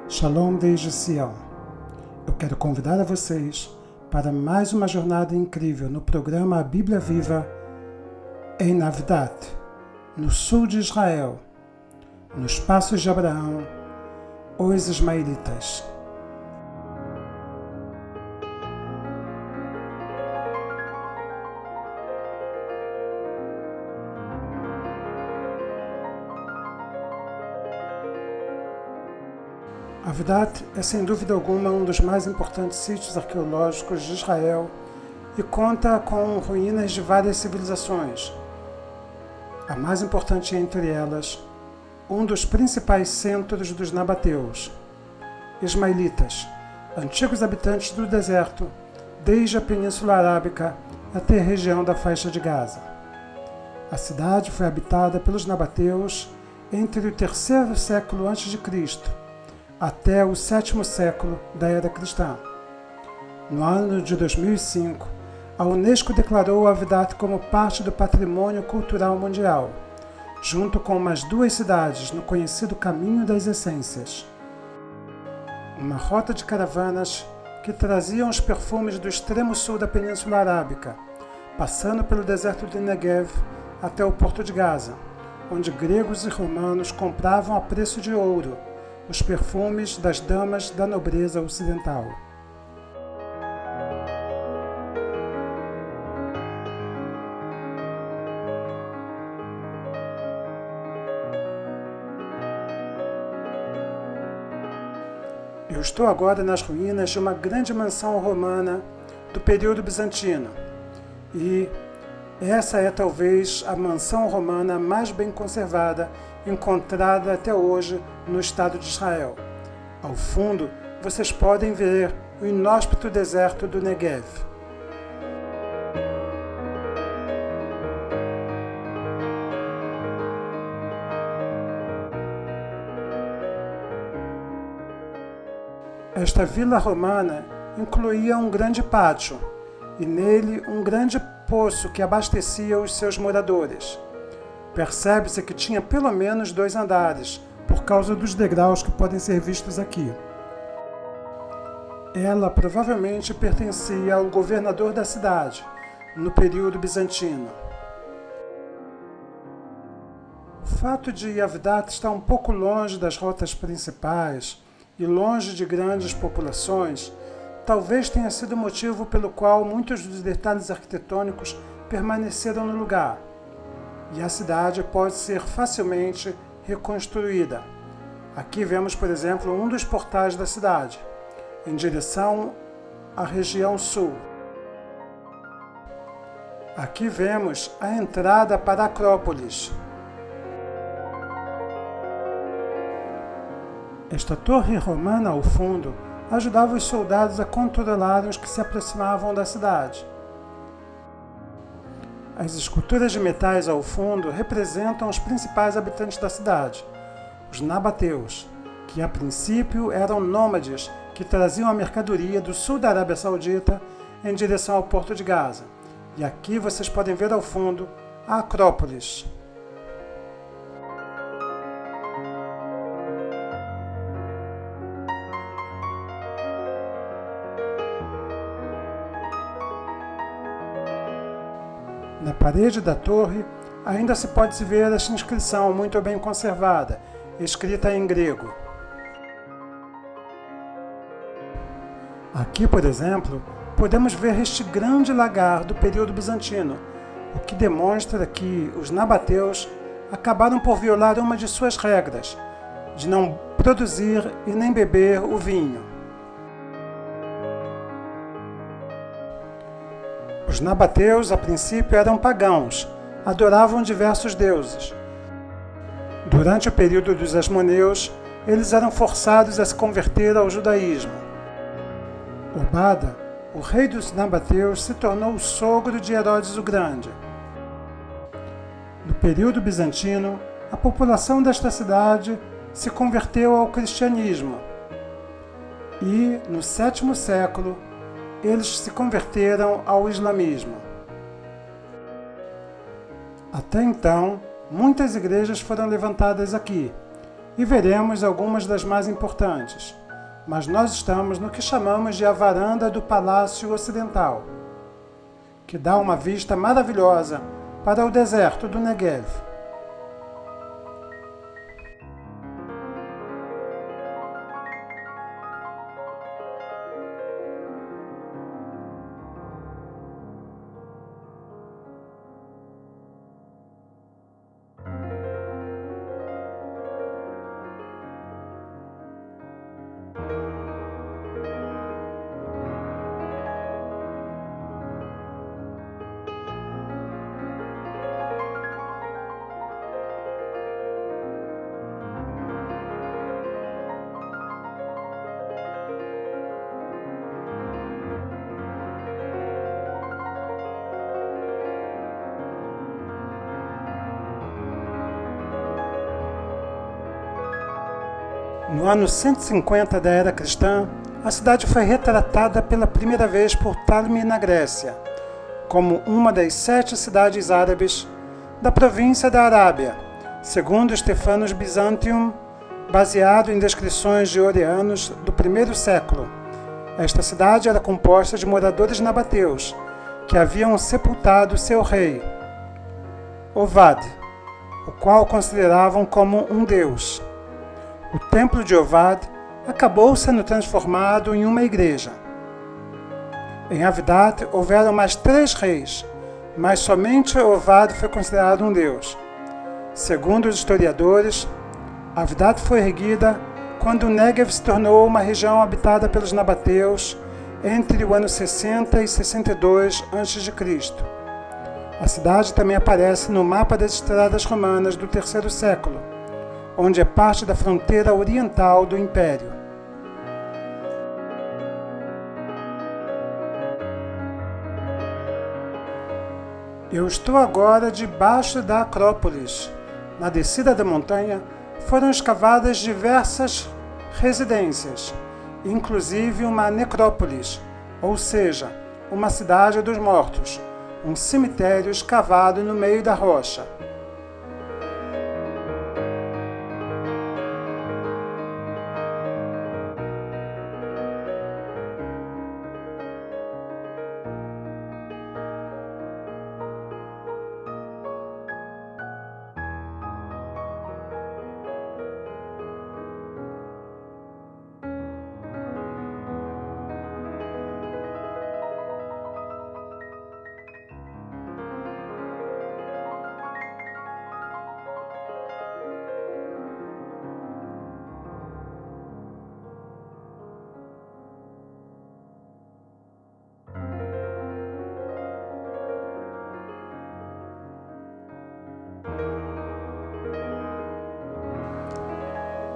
Shalom desde Sião. Eu quero convidar a vocês para mais uma jornada incrível no programa A Bíblia Viva em Navdat, no sul de Israel, nos passos de Abraão, os ismaelitas. Navdat é sem dúvida alguma um dos mais importantes sítios arqueológicos de Israel e conta com ruínas de várias civilizações. A mais importante entre elas, um dos principais centros dos nabateus, ismaelitas, antigos habitantes do deserto, desde a Península Arábica até a região da Faixa de Gaza. A cidade foi habitada pelos nabateus entre o terceiro século a.C. até o 7º século da Era Cristã. No ano de 2005, a Unesco declarou Navdat como parte do Patrimônio Cultural Mundial, junto com mais duas cidades no conhecido Caminho das Essências. Uma rota de caravanas que traziam os perfumes do extremo sul da Península Arábica, passando pelo deserto de Negev até o Porto de Gaza, onde gregos e romanos compravam a preço de ouro os perfumes das damas da nobreza ocidental. Eu estou agora nas ruínas de uma grande mansão romana do período bizantino, e essa é talvez a mansão romana mais bem conservada encontrada até hoje no estado de Israel. Ao fundo, vocês podem ver o inóspito deserto do Negev. Esta vila romana incluía um grande pátio e nele um grande poço que abastecia os seus moradores. Percebe-se que tinha pelo menos 2 andares, por causa dos degraus que podem ser vistos aqui. Ela provavelmente pertencia ao governador da cidade, no período bizantino. O fato de Navdat estar um pouco longe das rotas principais e longe de grandes populações, talvez tenha sido o motivo pelo qual muitos dos detalhes arquitetônicos permaneceram no lugar, e a cidade pode ser facilmente reconstruída. Aqui vemos, por exemplo, um dos portais da cidade, em direção à região sul. Aqui vemos a entrada para a Acrópolis. Esta torre romana ao fundo ajudava os soldados a controlarem os que se aproximavam da cidade. As esculturas de metais ao fundo representam os principais habitantes da cidade, os nabateus, que a princípio eram nômades que traziam a mercadoria do sul da Arábia Saudita em direção ao Porto de Gaza. E aqui vocês podem ver ao fundo a Acrópolis. Na parede da torre ainda se pode ver esta inscrição muito bem conservada, escrita em grego. Aqui, por exemplo, podemos ver este grande lagar do período bizantino, o que demonstra que os nabateus acabaram por violar uma de suas regras, de não produzir e nem beber o vinho. Os nabateus, a princípio, eram pagãos, adoravam diversos deuses. Durante o período dos Asmoneus, eles eram forçados a se converter ao judaísmo. Obada, o rei dos nabateus, se tornou o sogro de Herodes o Grande. No período bizantino, a população desta cidade se converteu ao cristianismo. E, no 7º século, eles se converteram ao islamismo. Até então, muitas igrejas foram levantadas aqui, e veremos algumas das mais importantes, mas nós estamos no que chamamos de a varanda do Palácio Ocidental, que dá uma vista maravilhosa para o deserto do Negev. No ano 150 da era cristã, a cidade foi retratada pela primeira vez por Ptolemy na Grécia, como uma das 7 cidades árabes da província da Arábia, segundo Stephanos Byzantium, baseado em descrições de Orianos do primeiro século. Esta cidade era composta de moradores nabateus, que haviam sepultado seu rei, Ovad, o qual consideravam como um deus. O templo de Ovad acabou sendo transformado em uma igreja. Em Avdat houveram mais 3 reis, mas somente Ovad foi considerado um deus. Segundo os historiadores, Avdat foi erguida quando o Negev se tornou uma região habitada pelos nabateus entre o ano 60 e 62 a.C. A cidade também aparece no mapa das estradas romanas do terceiro século, onde é parte da fronteira oriental do Império. Eu estou agora debaixo da Acrópolis. Na descida da montanha foram escavadas diversas residências, inclusive uma necrópolis, ou seja, uma cidade dos mortos, um cemitério escavado no meio da rocha.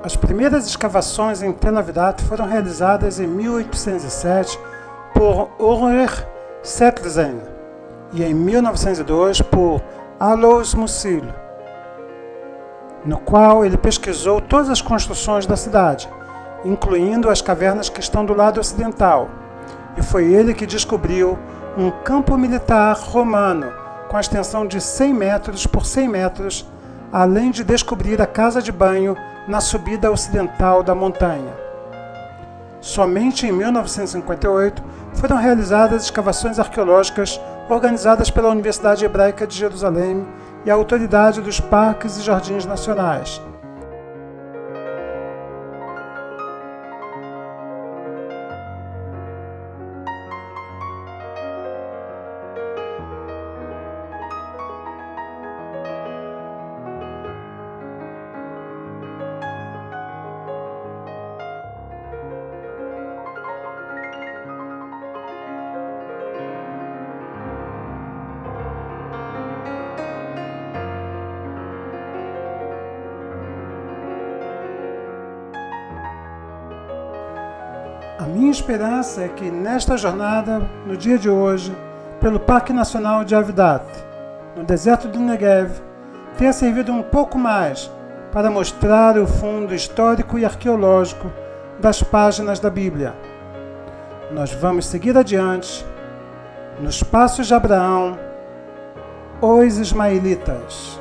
As primeiras escavações em Tel Aviv foram realizadas em 1807 por Ulrich Setlzen e em 1902 por Alois Musil, no qual ele pesquisou todas as construções da cidade, incluindo as cavernas que estão do lado ocidental, e foi ele que descobriu um campo militar romano com a extensão de 100 metros por 100 metros, além de descobrir a casa de banho na subida ocidental da montanha. Somente em 1958 foram realizadas escavações arqueológicas organizadas pela Universidade Hebraica de Jerusalém e a Autoridade dos Parques e Jardins Nacionais. A minha esperança é que nesta jornada, no dia de hoje, pelo Parque Nacional de Avdat, no deserto do Negev, tenha servido um pouco mais para mostrar o fundo histórico e arqueológico das páginas da Bíblia. Nós vamos seguir adiante nos passos de Abraão, os ismaelitas.